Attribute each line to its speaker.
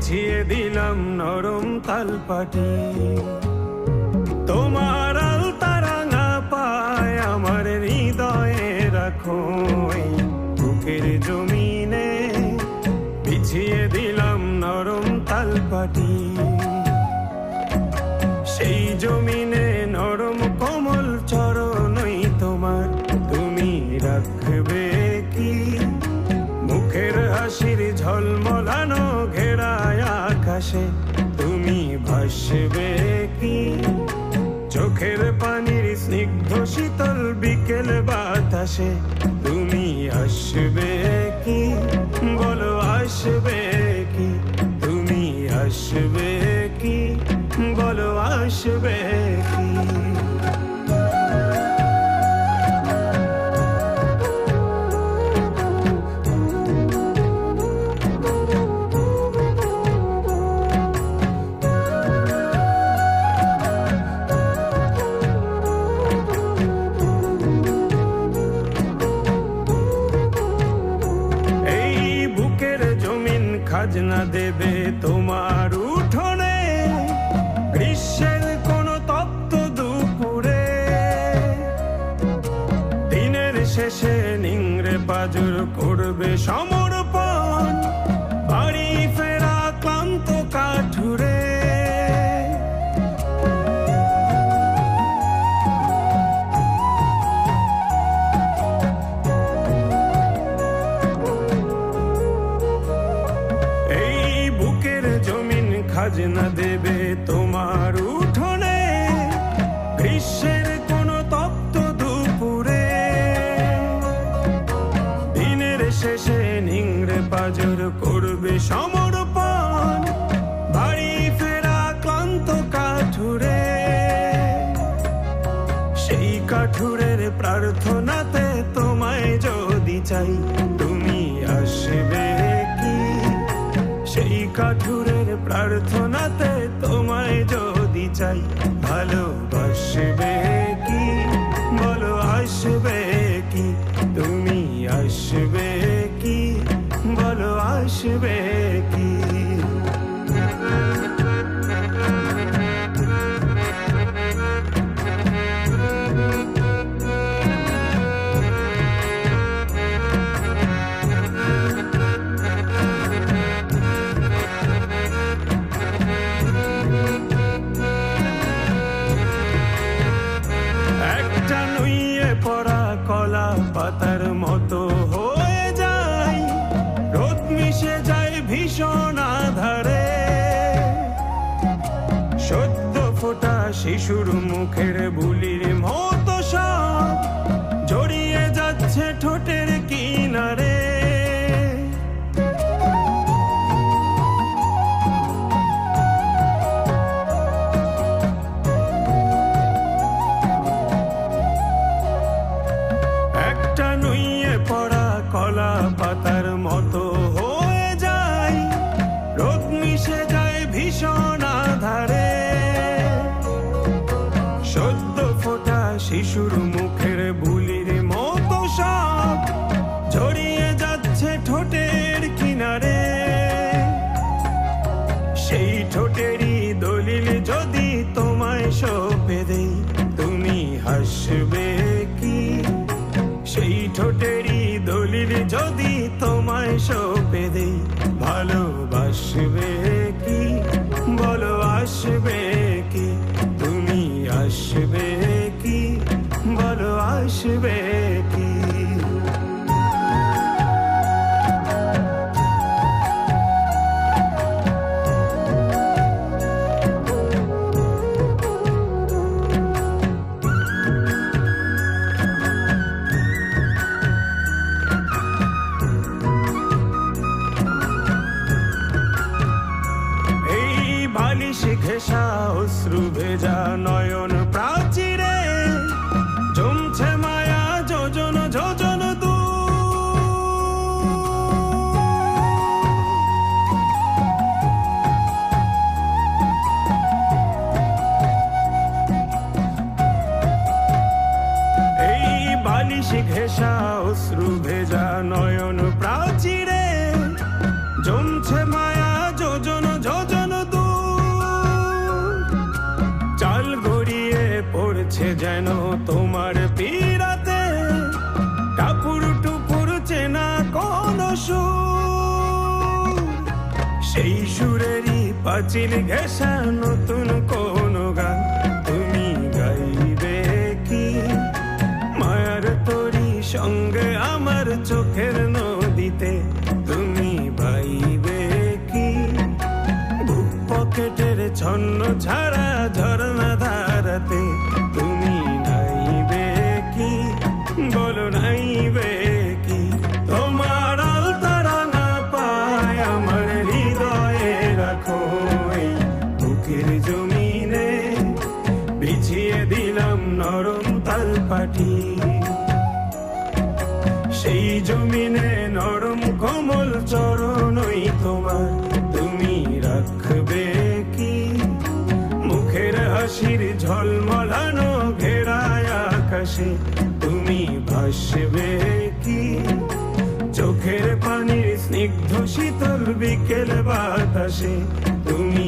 Speaker 1: বিছিয়ে দিলাম নরম তালপাটি। তোমার আলতা রাঙা পায় আমার হৃদয়ে রাখো, এই বুকের জমিনে বিছিয়ে দিলাম নরম তালপাটি। সেই জমিনে নরম কোমল চরণই তোমার, তুমি রাখবে কি মুখের হাসির ঝলমলানো ঘেরায় আকাশে, তুমি ভাসবে কি চোখের পানির স্নিগ্ধ শীতল বিকেল বাতাসে, তুমি আসবে কি বলো আসবে কি, তুমি আসবে কি বলো আসবে কি। খাজনা দেবে তোমার উঠোনে গ্রীষ্মের কোন তপ্ত দুপুরে, দিনের শেষে নিংড়ে পাজর করবে সমর্পণ বাড়ি ফেরা ক্লান্ত কাঠুরে। খাজনা দেবে তোমার উঠোনে গ্রীষ্মের কোন তপ্ত দুপুরে, দিনের শেষে নিংড়ে পাজর করবে সমর্পণ বাড়ি ফেরা ক্লান্ত কাঠুরে। সেই কাঠুরের প্রার্থনাতে তোমায় যদি চাই, তুমি আসবে কি সেই কাঠুরের প্রার্থনাতে তোমায় যদি চাই, ভালোবাসবে কি বলো আসবে কি, তুমি আসবে কি বলো আসবে কি। কলা পাতার মতো হয়ে যায়, রোদ মিশে যায় ভীষণ আধারে, সদ্য ফোটা শিশুর মুখের বুলির মতো সব জড়িয়ে যাচ্ছে ঠোঁটের কিনারে। কলা পাতার মতো হয়ে যায়, রোদ মিশে যায় ভীষণ আধারে, সদ্য ফোটা শিশুর মুখের বুলির মতো সব জড়িয়ে যাচ্ছে ঠোঁটের কিনারে। সেই ঠোঁটেরই দলিল যদি তোমায় সঁপে দেই, তুমি হাসবে কি সেই ঠোঁটেরই দলিল যদি তোমায় সঁপে দেই, ভালোবাসবে কি বলো আসবে কি, তুমি আসবে কি বলো আসবে কি। ঘেঁষা অশ্রু ভেজা নয়ন প্রাচীরে জমছে মায়া যোজন যোজন এই বালিশে ঘেঁষা অশ্রু ভেজা নয়ন প্রাচীরে জমছে মায়া যোজন পড়েছে যেন তোমার পীড়াতে, টাপুর টুপুর চেনা কোন সুর, সেই সুরেরই পাঁচিল ঘেঁষা নতুন কোন গান তুমি গাইবে কি? মায়ার তোরি সঙ্গে আমার চোখের নদীতে তুমি বাইবে কি? বুক পকেটের ছন্ন ছাড়া ঝরনা ধারাতে তুমি নাইবে কি? বলো নাইবে কি? তোমার আলতারা না পায় আমার হৃদয়ে রাখো এই বুকের জমিনে, বিছিয়ে দিলাম নরম তালপাটি, সেই জমিনে নরম কোমল চরণই তোমার তুমি রাখবে কি? মুখের হাসির ঝলমলানো ঘেরায় আকাশে তুমি ভাসবে কি? চোখের পানির স্নিগ্ধ শীতল বিকেল বাতাসে তুমি